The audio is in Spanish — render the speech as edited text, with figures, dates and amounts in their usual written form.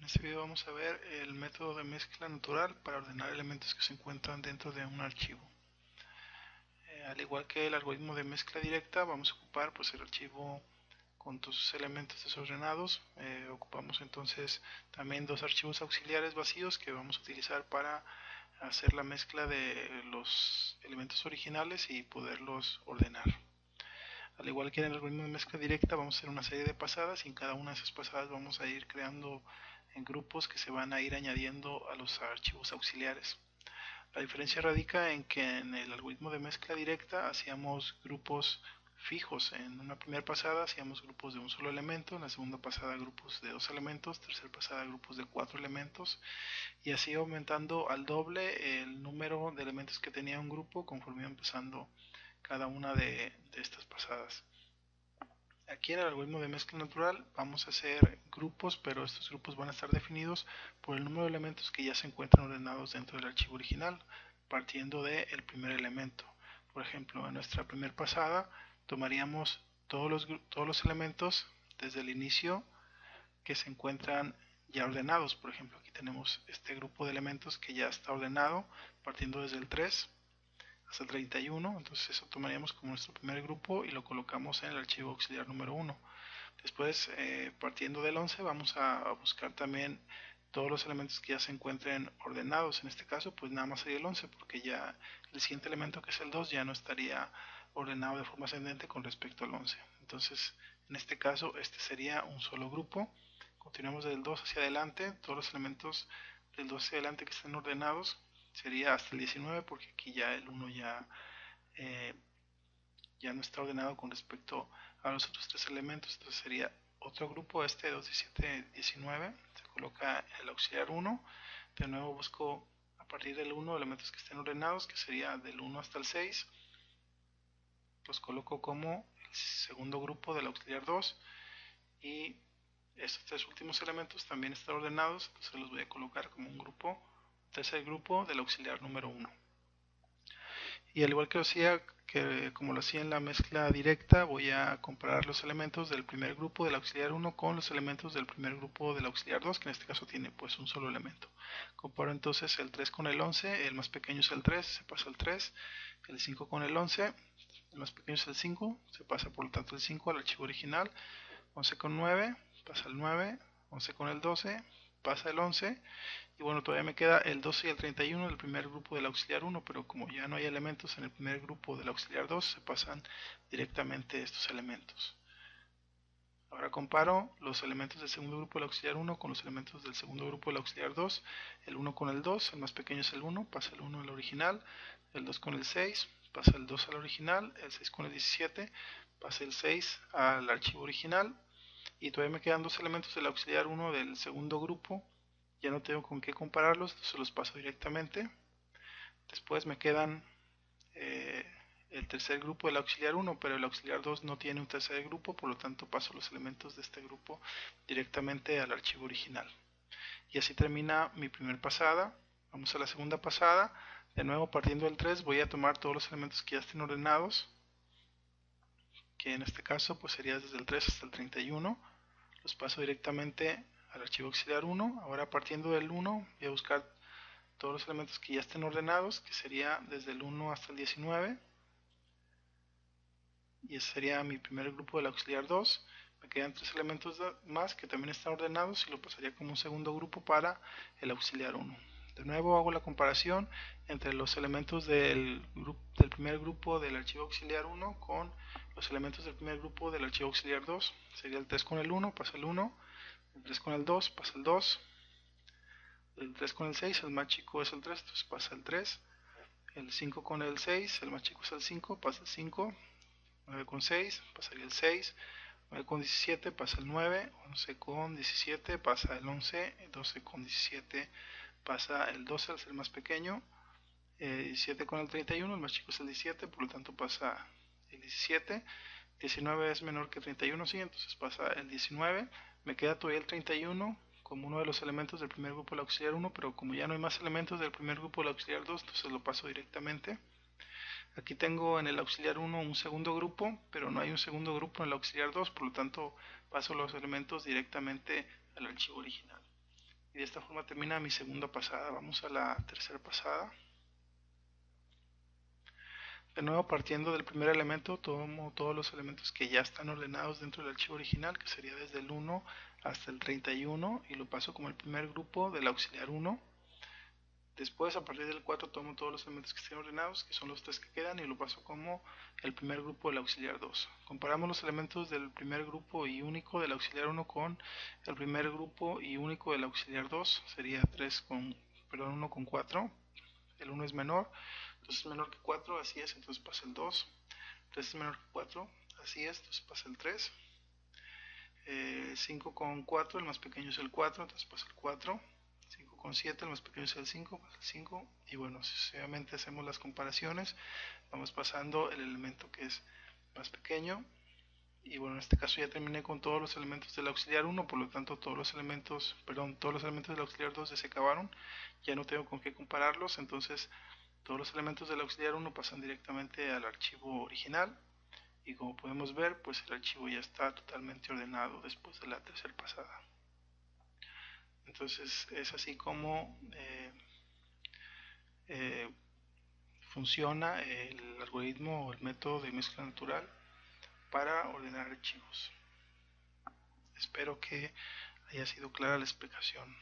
En este video vamos a ver el método de mezcla natural para ordenar elementos que se encuentran dentro de un archivo. Al igual que el algoritmo de mezcla directa, vamos a ocupar pues, el archivo con todos sus elementos desordenados. Ocupamos entonces también dos archivos auxiliares vacíos que vamos a utilizar para hacer la mezcla de los elementos originales y poderlos ordenar. Al igual que en el algoritmo de mezcla directa, vamos a hacer una serie de pasadas y en cada una de esas pasadas vamos a ir creando en grupos que se van a ir añadiendo a los archivos auxiliares. La diferencia radica en que en el algoritmo de mezcla directa hacíamos grupos fijos. En una primera pasada hacíamos grupos de un solo elemento, en la segunda pasada grupos de dos elementos, tercera pasada grupos de cuatro elementos y así aumentando al doble el número de elementos que tenía un grupo conforme iba empezando cada una de estas pasadas. Aquí en el algoritmo de mezcla natural vamos a hacer grupos, pero estos grupos van a estar definidos por el número de elementos que ya se encuentran ordenados dentro del archivo original, partiendo del primer elemento. Por ejemplo, en nuestra primera pasada tomaríamos todos los elementos desde el inicio que se encuentran ya ordenados. Por ejemplo, aquí tenemos este grupo de elementos que ya está ordenado, partiendo desde el 3 hasta el 31, entonces eso tomaríamos como nuestro primer grupo y lo colocamos en el archivo auxiliar número 1. Después, partiendo del 11, vamos a buscar también todos los elementos que ya se encuentren ordenados. En este caso, pues nada más sería el 11, porque ya el siguiente elemento, que es el 2, ya no estaría ordenado de forma ascendente con respecto al 11. Entonces, en este caso, este sería un solo grupo. Continuamos del 2 hacia adelante, todos los elementos del 2 hacia adelante que estén ordenados sería hasta el 19, porque aquí ya el 1 eh, ya no está ordenado con respecto a los otros tres elementos. Entonces sería otro grupo, este 2, 17, 19, se coloca en el auxiliar 1. De nuevo busco a partir del 1 elementos que estén ordenados, que sería del 1 hasta el 6. Los coloco como el segundo grupo del auxiliar 2 y estos tres últimos elementos también están ordenados, entonces los voy a colocar como un grupo, tercer grupo del auxiliar número 1. Y al igual que lo hacía, como lo hacía en la mezcla directa, voy a comparar los elementos del primer grupo del auxiliar 1 con los elementos del primer grupo del auxiliar 2, que en este caso tiene pues un solo elemento. Comparo entonces el 3 con el 11, el más pequeño es el 3, se pasa al 3, el 5 con el 11, el más pequeño es el 5, se pasa por lo tanto el 5 al archivo original, 11 con 9, pasa el 9, 11 con el 12, pasa el 11, y bueno, todavía me queda el 12 y el 31 del primer grupo del auxiliar 1, pero como ya no hay elementos en el primer grupo del auxiliar 2, se pasan directamente estos elementos. Ahora comparo los elementos del segundo grupo del auxiliar 1 con los elementos del segundo grupo del auxiliar 2, el 1 con el 2, el más pequeño es el 1, pasa el 1 al original, el 2 con el 6, pasa el 2 al original, el 6 con el 17, pasa el 6 al archivo original, y todavía me quedan dos elementos del auxiliar 1 del segundo grupo, ya no tengo con qué compararlos, entonces los paso directamente. Después me quedan eh, el tercer grupo del auxiliar 1, pero el auxiliar 2 no tiene un tercer grupo, por lo tanto paso los elementos de este grupo directamente al archivo original. Y así termina mi primer pasada. Vamos a la segunda pasada. De nuevo, partiendo del 3, voy a tomar todos los elementos que ya estén ordenados, que en este caso pues sería desde el 3 hasta el 31. Los paso directamente al archivo auxiliar 1. Ahora partiendo del 1 voy a buscar todos los elementos que ya estén ordenados, que sería desde el 1 hasta el 19. Y ese sería mi primer grupo del auxiliar 2. Me quedan tres elementos más que también están ordenados y lo pasaría como un segundo grupo para el auxiliar 1. De nuevo hago la comparación entre los elementos del primer grupo del archivo auxiliar 1 con los elementos del primer grupo del archivo auxiliar 2. Sería el 3 con el 1, pasa el 1, el 3 con el 2, pasa el 2, el 3 con el 6, el más chico es el 3, entonces pasa el 3, el 5 con el 6, el más chico es el 5, pasa el 5, 9 con 6, pasaría el 6, 9 con 17 pasa el 9, 11 con 17 pasa el 11, 12 con 17 pasa el 12 al ser más pequeño, 17 con el 31, el más chico es el 17, por lo tanto pasa el 17, 19 es menor que 31, sí, entonces pasa el 19, me queda todavía el 31 como uno de los elementos del primer grupo del auxiliar 1, pero como ya no hay más elementos del primer grupo del auxiliar 2, entonces lo paso directamente. Aquí tengo en el auxiliar 1 un segundo grupo, pero no hay un segundo grupo en el auxiliar 2, por lo tanto paso los elementos directamente al archivo original. y de esta forma termina mi segunda pasada. Vamos a la tercera pasada. De nuevo, partiendo del primer elemento, tomo todos los elementos que ya están ordenados dentro del archivo original, que sería desde el 1 hasta el 31, y lo paso como el primer grupo del auxiliar 1. Después, a partir del 4, tomo todos los elementos que estén ordenados, que son los 3 que quedan, y lo paso como el primer grupo del auxiliar 2. Comparamos los elementos del primer grupo y único del auxiliar 1 con el primer grupo y único del auxiliar 2. Sería 1 con 4. El 1 es menor, entonces es menor que 4, así es, entonces pasa el 2. 3 es menor que 4, así es, entonces pasa el 3. 5 con 4, el más pequeño es el 4, entonces pasa el 4. 5 con 7, el más pequeño es el 5, pasa el 5. Y bueno, sucesivamente hacemos las comparaciones, vamos pasando el elemento que es más pequeño. Y bueno, en este caso ya terminé con todos los elementos del auxiliar 1, por lo tanto todos los elementos del auxiliar 2 ya se acabaron, ya no tengo con qué compararlos, entonces todos los elementos del auxiliar 1 pasan directamente al archivo original, y como podemos ver, pues el archivo ya está totalmente ordenado después de la tercera pasada. Entonces es así como eh, funciona el algoritmo o el método de mezcla natural para ordenar archivos. Espero que haya sido clara la explicación.